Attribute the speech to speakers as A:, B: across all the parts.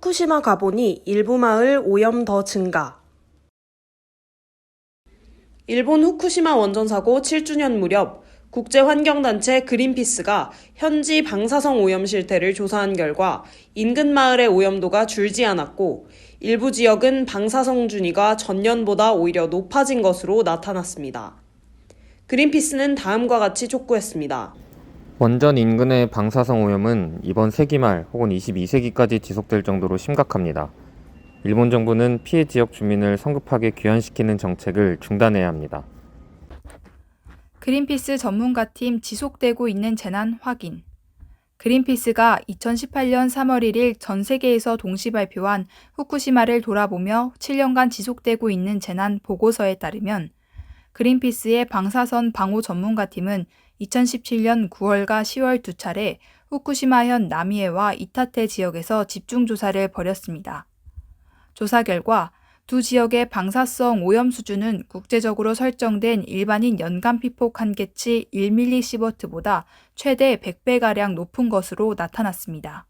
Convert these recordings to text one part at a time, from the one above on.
A: 후쿠시마 가보니 일부 마을 오염 더 증가. 일본 후쿠시마 원전 사고 7주년 무렵 국제환경단체 그린피스가 현지 방사성 오염 실태를 조사한 결과 인근 마을의 오염도가 줄지 않았고 일부 지역은 방사성 준위가 전년보다 오히려 높아진 것으로 나타났습니다. 그린피스는 다음과 같이 촉구했습니다.
B: 원전 인근의 방사성 오염은 이번 세기 말 혹은 22세기까지 지속될 정도로 심각합니다. 일본 정부는 피해 지역 주민을 성급하게 귀환시키는 정책을 중단해야 합니다.
C: 그린피스 전문가팀 지속되고 있는 재난 확인. 그린피스가 2018년 3월 1일 전 세계에서 동시 발표한 후쿠시마를 돌아보며 7년간 지속되고 있는 재난 보고서에 따르면 그린피스의 방사선 방호 전문가팀은 2017년 9월과 10월 두 차례 후쿠시마현 나미에와 이타테 지역에서 집중조사를 벌였습니다. 조사 결과 두 지역의 방사성 오염 수준은 국제적으로 설정된 일반인 연간 피폭 한계치 1mS보다 최대 100배가량 높은 것으로 나타났습니다.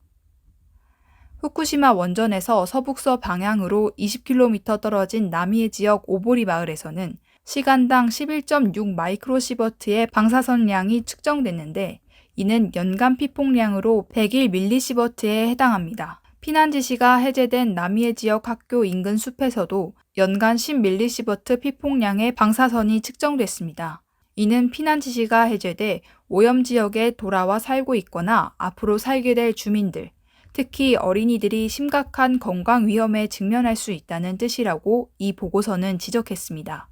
C: 후쿠시마 원전에서 서북서 방향으로 20km 떨어진 나미에 지역 오보리 마을에서는 시간당 11.6 마이크로시버트의 방사선량이 측정됐는데 이는 연간 피폭량으로 101mS에 해당합니다. 피난 지시가 해제된 나미에 지역 학교 인근 숲에서도 연간 10mS 피폭량의 방사선이 측정됐습니다. 이는 피난 지시가 해제돼 오염 지역에 돌아와 살고 있거나 앞으로 살게 될 주민들, 특히 어린이들이 심각한 건강 위험에 직면할 수 있다는 뜻이라고 이 보고서는 지적했습니다.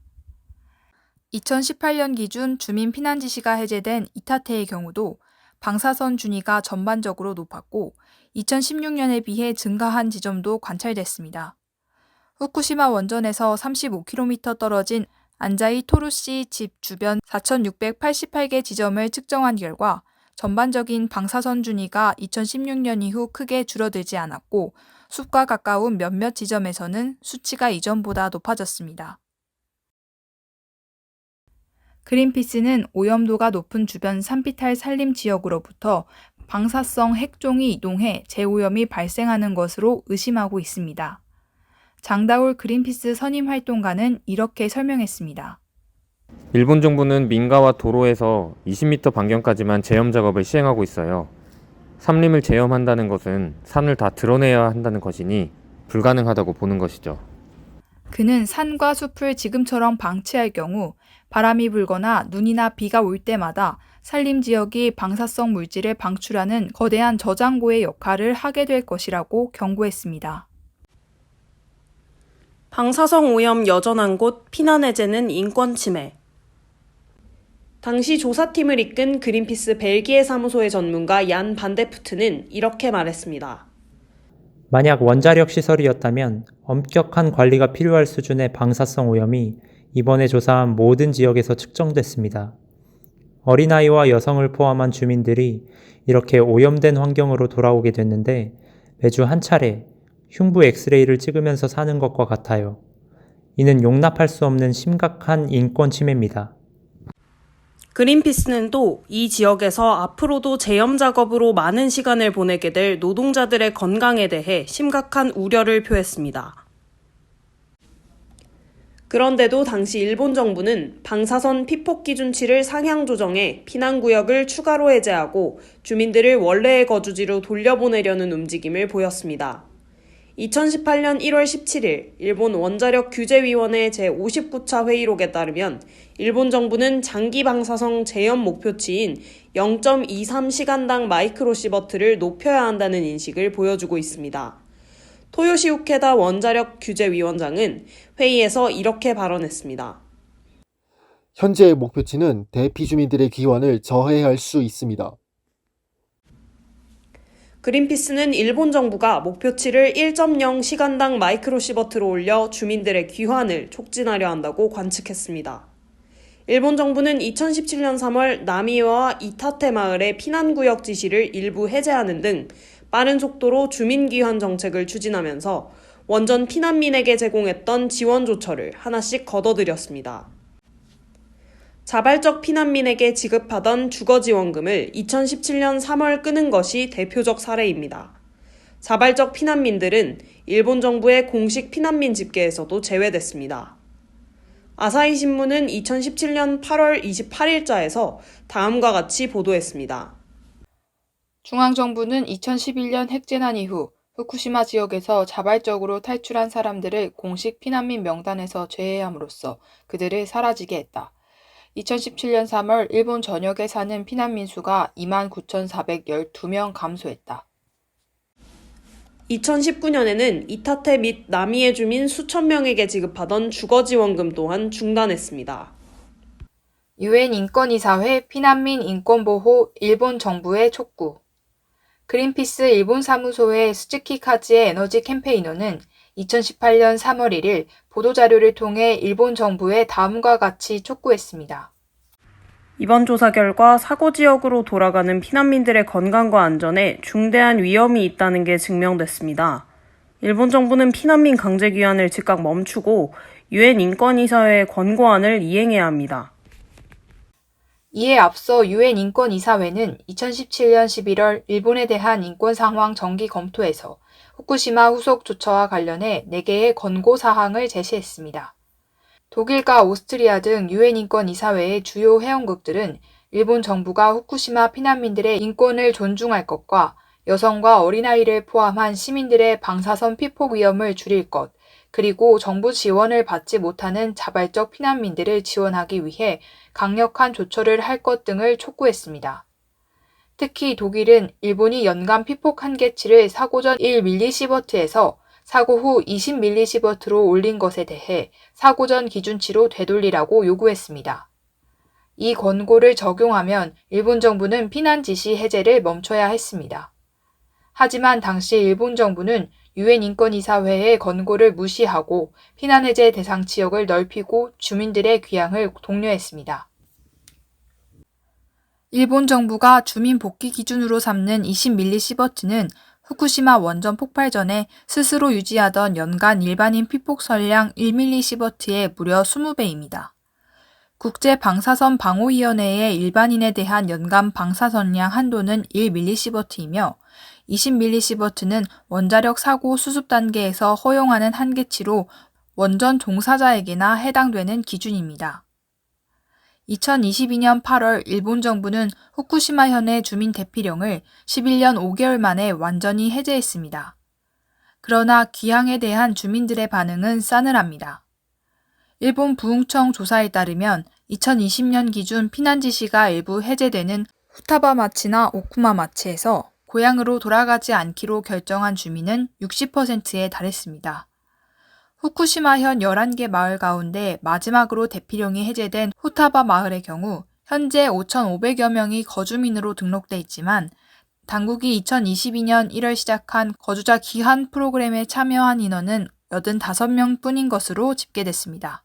C: 2018년 기준 주민 피난 지시가 해제된 이타테의 경우도 방사선 준위가 전반적으로 높았고 2016년에 비해 증가한 지점도 관찰됐습니다. 후쿠시마 원전에서 35km 떨어진 안자이 토루시 집 주변 4,688개 지점을 측정한 결과 전반적인 방사선 준위가 2016년 이후 크게 줄어들지 않았고 숲과 가까운 몇몇 지점에서는 수치가 이전보다 높아졌습니다. 그린피스는 오염도가 높은 주변 산비탈 산림 지역으로부터 방사성 핵종이 이동해 재오염이 발생하는 것으로 의심하고 있습니다. 장다울 그린피스 선임활동가는 이렇게 설명했습니다.
B: 일본 정부는 민가와 도로에서 20m 반경까지만 제염 작업을 시행하고 있어요. 산림을 제염한다는 것은 산을 다 드러내야 한다는 것이니 불가능하다고 보는 것이죠.
C: 그는 산과 숲을 지금처럼 방치할 경우 바람이 불거나 눈이나 비가 올 때마다 산림 지역이 방사성 물질을 방출하는 거대한 저장고의 역할을 하게 될 것이라고 경고했습니다.
A: 방사성 오염 여전한 곳 피난 해제는 인권 침해. 당시 조사팀을 이끈 그린피스 벨기에 사무소의 전문가 얀 반데푸트는 이렇게 말했습니다.
D: 만약 원자력 시설이었다면 엄격한 관리가 필요할 수준의 방사성 오염이 이번에 조사한 모든 지역에서 측정됐습니다. 어린아이와 여성을 포함한 주민들이 이렇게 오염된 환경으로 돌아오게 됐는데 매주 한 차례 흉부 엑스레이를 찍으면서 사는 것과 같아요. 이는 용납할 수 없는 심각한 인권 침해입니다.
A: 그린피스는 또 이 지역에서 앞으로도 제염 작업으로 많은 시간을 보내게 될 노동자들의 건강에 대해 심각한 우려를 표했습니다. 그런데도 당시 일본 정부는 방사선 피폭 기준치를 상향 조정해 피난구역을 추가로 해제하고 주민들을 원래의 거주지로 돌려보내려는 움직임을 보였습니다. 2018년 1월 17일 일본 원자력 규제위원회 제59차 회의록에 따르면 일본 정부는 장기 방사성 제염 목표치인 0.23시간당 마이크로시버트를 높여야 한다는 인식을 보여주고 있습니다. 토요시 우케다 원자력 규제위원장은 회의에서 이렇게 발언했습니다.
E: 현재의 목표치는 대피주민들의 귀환을 저해할 수 있습니다.
A: 그린피스는 일본 정부가 목표치를 1.0시간당 마이크로시버트로 올려 주민들의 귀환을 촉진하려 한다고 관측했습니다. 일본 정부는 2017년 3월 나미에와 이타테 마을의 피난구역 지시를 일부 해제하는 등 빠른 속도로 주민 귀환 정책을 추진하면서 원전 피난민에게 제공했던 지원 조처를 하나씩 거둬들였습니다. 자발적 피난민에게 지급하던 주거지원금을 2017년 3월 끄는 것이 대표적 사례입니다. 자발적 피난민들은 일본 정부의 공식 피난민 집계에서도 제외됐습니다. 아사히 신문은 2017년 8월 28일자에서 다음과 같이 보도했습니다.
C: 중앙정부는 2011년 핵재난 이후 후쿠시마 지역에서 자발적으로 탈출한 사람들을 공식 피난민 명단에서 제외함으로써 그들을 사라지게 했다. 2017년 3월 일본 전역에 사는 피난민 수가 29,412명 감소했다.
A: 2019년에는 이타테 및 나미에 주민 수천 명에게 지급하던 주거지원금 또한 중단했습니다.
C: 유엔 인권이사회 피난민 인권보호 일본 정부의 촉구. 그린피스 일본 사무소의 스즈키 카즈의 에너지 캠페이너는 2018년 3월 1일 보도자료를 통해 일본 정부에 다음과 같이 촉구했습니다.
A: 이번 조사 결과 사고 지역으로 돌아가는 피난민들의 건강과 안전에 중대한 위험이 있다는 게 증명됐습니다. 일본 정부는 피난민 강제 귀환을 즉각 멈추고 유엔 인권이사회의 권고안을 이행해야 합니다.
C: 이에 앞서 유엔 인권이사회는 2017년 11월 일본에 대한 인권 상황 정기 검토에서 후쿠시마 후속 조처와 관련해 4개의 권고 사항을 제시했습니다. 독일과 오스트리아 등 유엔 인권이사회의 주요 회원국들은 일본 정부가 후쿠시마 피난민들의 인권을 존중할 것과 여성과 어린아이를 포함한 시민들의 방사선 피폭 위험을 줄일 것, 그리고 정부 지원을 받지 못하는 자발적 피난민들을 지원하기 위해 강력한 조처를 할 것 등을 촉구했습니다. 특히 독일은 일본이 연간 피폭 한계치를 사고 전 1mS에서 사고 후 20mS로 올린 것에 대해 사고 전 기준치로 되돌리라고 요구했습니다. 이 권고를 적용하면 일본 정부는 피난 지시 해제를 멈춰야 했습니다. 하지만 당시 일본 정부는 유엔 인권이사회의 권고를 무시하고 피난 해제 대상 지역을 넓히고 주민들의 귀향을 독려했습니다. 일본 정부가 주민 복귀 기준으로 삼는 20mS는 후쿠시마 원전 폭발 전에 스스로 유지하던 연간 일반인 피폭설량 1mS의 무려 20배입니다. 국제방사선 방호위원회의 일반인에 대한 연간 방사선량 한도는 1mS이며 20mS는 원자력 사고 수습 단계에서 허용하는 한계치로 원전 종사자에게나 해당되는 기준입니다. 2022년 8월 일본 정부는 후쿠시마현의 주민 대피령을 11년 5개월 만에 완전히 해제했습니다. 그러나 귀향에 대한 주민들의 반응은 싸늘합니다. 일본 부흥청 조사에 따르면 2020년 기준 피난 지시가 일부 해제되는 후타바마치나 오쿠마마치에서 고향으로 돌아가지 않기로 결정한 주민은 60%에 달했습니다. 후쿠시마현 11개 마을 가운데 마지막으로 대피령이 해제된 후타바 마을의 경우 현재 5,500여 명이 거주민으로 등록돼 있지만 당국이 2022년 1월 시작한 거주자 귀환 프로그램에 참여한 인원은 85명 뿐인 것으로 집계됐습니다.